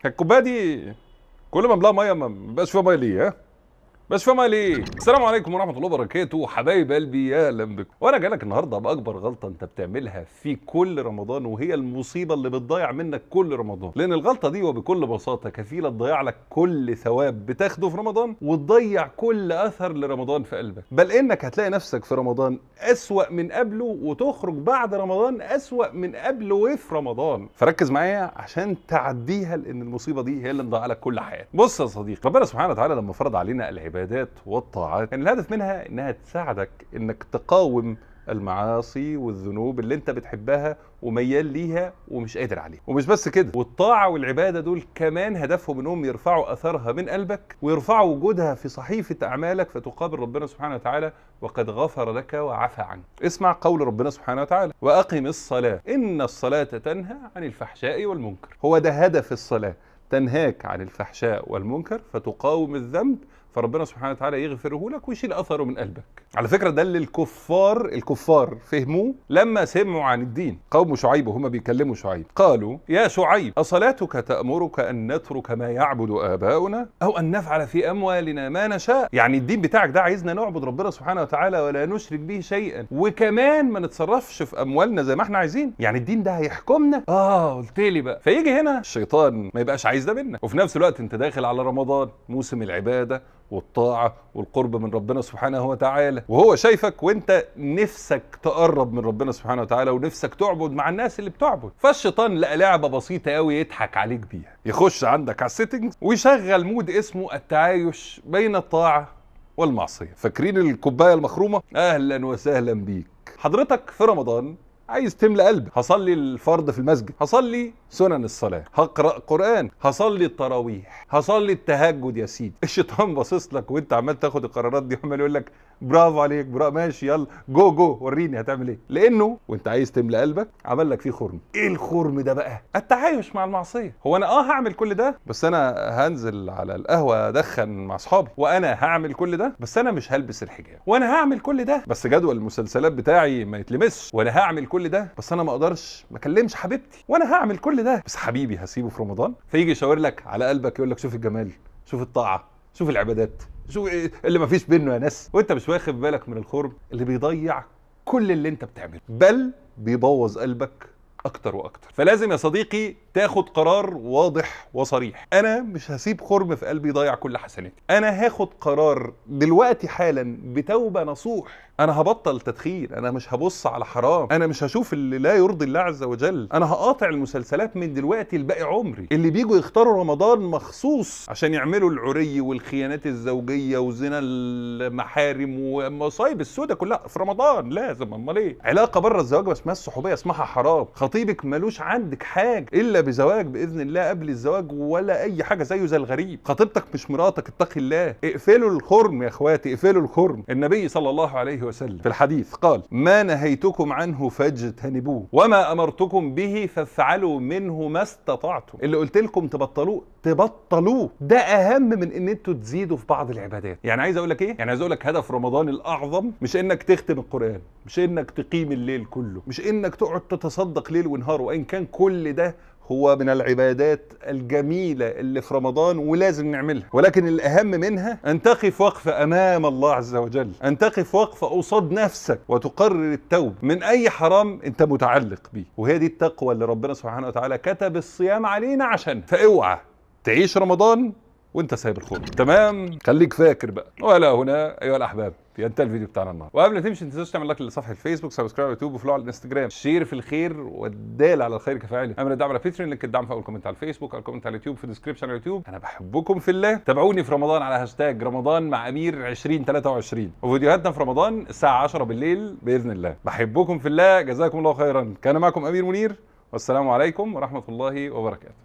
الكوبايه دي كل ما املاها ميه ما بقاش فيها ميه ليه؟ ها؟ بس فاهمة ليه؟ السلام عليكم ورحمة الله وبركاته، حبايب قلبي يا اهلا بكم، وانا جاي لك النهارده باكبر غلطة انت بتعملها في كل رمضان، وهي المصيبة اللي بتضيع منك كل رمضان، لأن الغلطة دي وبكل بساطة كفيلة تضيع لك كل ثواب بتاخده في رمضان، وتضيع كل أثر لرمضان في قلبك، بل إنك هتلاقي نفسك في رمضان أسوأ من قبله، وتخرج بعد رمضان أسوأ من قبله وفي رمضان، فركز معايا عشان تعديها، لأن المصيبة دي هي اللي مضيعة لك كل حياتك. بص يا صديقي، ربنا سبحانه وتعالى لما فرض علينا العبادات والطاعات كان الهدف منها انها تساعدك انك تقاوم المعاصي والذنوب اللي انت بتحبها وميال ليها ومش قادر عليها، ومش بس كده، والطاعه والعباده دول كمان هدفهم انهم يرفعوا اثرها من قلبك ويرفعوا وجودها في صحيفه اعمالك، فتقابل ربنا سبحانه وتعالى وقد غفر لك وعفى عنك. اسمع قول ربنا سبحانه وتعالى: واقم الصلاه ان الصلاه تنهى عن الفحشاء والمنكر. هو ده هدف الصلاه، تنهاك عن الفحشاء والمنكر فتقاوم الذنب، فربنا سبحانه وتعالى يغفره لك ويشيل اثره من قلبك. على فكره ده اللي الكفار فهموه لما سمعوا عن الدين. قوم شعيب وهم بيكلموا شعيب قالوا: يا شعيب اصلاتك تأمرك ان نترك ما يعبد آباؤنا او ان نفعل في اموالنا ما نشاء؟ يعني الدين بتاعك ده عايزنا نعبد ربنا سبحانه وتعالى ولا نشرك به شيئا، وكمان ما نتصرفش في اموالنا زي ما احنا عايزين؟ يعني الدين ده هيحكمنا؟ قلت لي بقى. فيجي هنا الشيطان ما يبقاش عايز ده منك، وفي نفس الوقت انت داخل على رمضان، موسم العباده والطاعة والقرب من ربنا سبحانه وتعالى، وهو شايفك وانت نفسك تقرب من ربنا سبحانه وتعالى ونفسك تعبد مع الناس اللي بتعبد. فالشيطان لقى لعبة بسيطة قوي يضحك عليك بيها، يخش عندك على السيتنجز ويشغل مود اسمه التعايش بين الطاعة والمعصية. فاكرين الكوباية المخرومة؟ اهلا وسهلا بيك. حضرتك في رمضان عايز تملى قلبك، هصلي الفرض في المسجد، هصلي سنن الصلاة، هقرأ قرآن، هصلي التراويح، هصلي التهجد يا سيدي. الشيطان باصص لك وانت عمال تاخد القرارات دي وعمال يقول لك برافو عليك، برافو، ماشي، يلا جو وريني هتعمل ايه، لانه وانت عايز تملى قلبك عمل لك فيه خرم. ايه الخرم ده بقى؟ التعايش مع المعصية. هو انا هعمل كل ده بس انا هنزل على القهوة ادخن مع اصحابي، وانا هعمل كل ده بس انا مش هلبس الحجاب، وانا هعمل كل ده بس جدول المسلسلات بتاعي ما يتلمسش، وانا هعمل كل ده بس انا ما اقدرش ما اكلمش حبيبتي، وانا هعمل كل ده بس حبيبي هسيبه في رمضان. فيجي يشاور لك على قلبك يقول لك شوف الجمال، شوف الطاعة، شوف العبادات، شوف إيه اللي ما فيش بينه يا ناس، وانت مش واخد بالك من الخرم اللي بيضيع كل اللي انت بتعمله، بل بيبوظ قلبك اكتر واكتر. فلازم يا صديقي تاخد قرار واضح وصريح: انا مش هسيب خرم في قلبي يضيع كل حسناتي، انا هاخد قرار دلوقتي حالا بتوبة نصوح، انا هبطل تدخين، انا مش هبص على حرام، انا مش هشوف اللي لا يرضي الله عز وجل، انا هقاطع المسلسلات من دلوقتي لباقي عمري. اللي بيجوا يختاروا رمضان مخصوص عشان يعملوا العري والخيانات الزوجية وزنا المحارم ومصايب السودة كلها في رمضان لازم، امال ايه؟ علاقة بره الزواج اسمها الصحوبية اسمها حرام، خطيبك ملوش عندك حاجة الا بزواج باذن الله قبل الزواج، ولا اي حاجة زيه زي الغريب، خطيبتك مش مراتك، اتقي الله. اقفلوا الخرم يا اخواتي، اقفلوا الخرم. النبي صلى الله عليه وسلم في الحديث قال: ما نهيتكم عنه فاجتنبوه وما امرتكم به فافعلوا منه ما استطعتم. اللي قلت لكم تبطلوه تبطلوه، ده اهم من ان انتوا تزيدوا في بعض العبادات. يعني عايز اقول لك ايه؟ يعني عايز اقول لك هدف رمضان الاعظم مش انك تختم القرآن، مش انك تقيم الليل كله، مش انك تقعد تتصدق ليل ونهار، وان كان كل ده هو من العبادات الجميلة اللي في رمضان ولازم نعملها، ولكن الأهم منها أن تقف وقفة أمام الله عز وجل، أن تقف وقفة قصاد نفسك وتقرر التوبة من أي حرام أنت متعلق بيه، وهي دي التقوى اللي ربنا سبحانه وتعالى كتب الصيام علينا عشان. فاوعى تعيش رمضان وانت سايب الخروج. تمام؟ خليك فاكر بقى. ولا هنا ايها الاحباب ينتهي الفيديو بتاعنا النهارده، وقبل ما تمشي ما تنساش تعمل لايك لصفحه الفيسبوك، سبسكرايب على اليوتيوب، وفولو على الانستجرام، شير في الخير والدال على الخير كفاعله، اعمل الدعم على باتريون، لينك الدعم في اول كومنت على الفيسبوك او كومنت على اليوتيوب في الديسكربشن على اليوتيوب. انا بحبكم في الله، تابعوني في رمضان على هاشتاج رمضان مع امير 2023، وفيديوهاتنا في رمضان الساعه 10 بالليل باذن الله. بحبكم في الله، جزاكم الله خيرا. كان معكم امير منير، والسلام عليكم ورحمه الله وبركاته.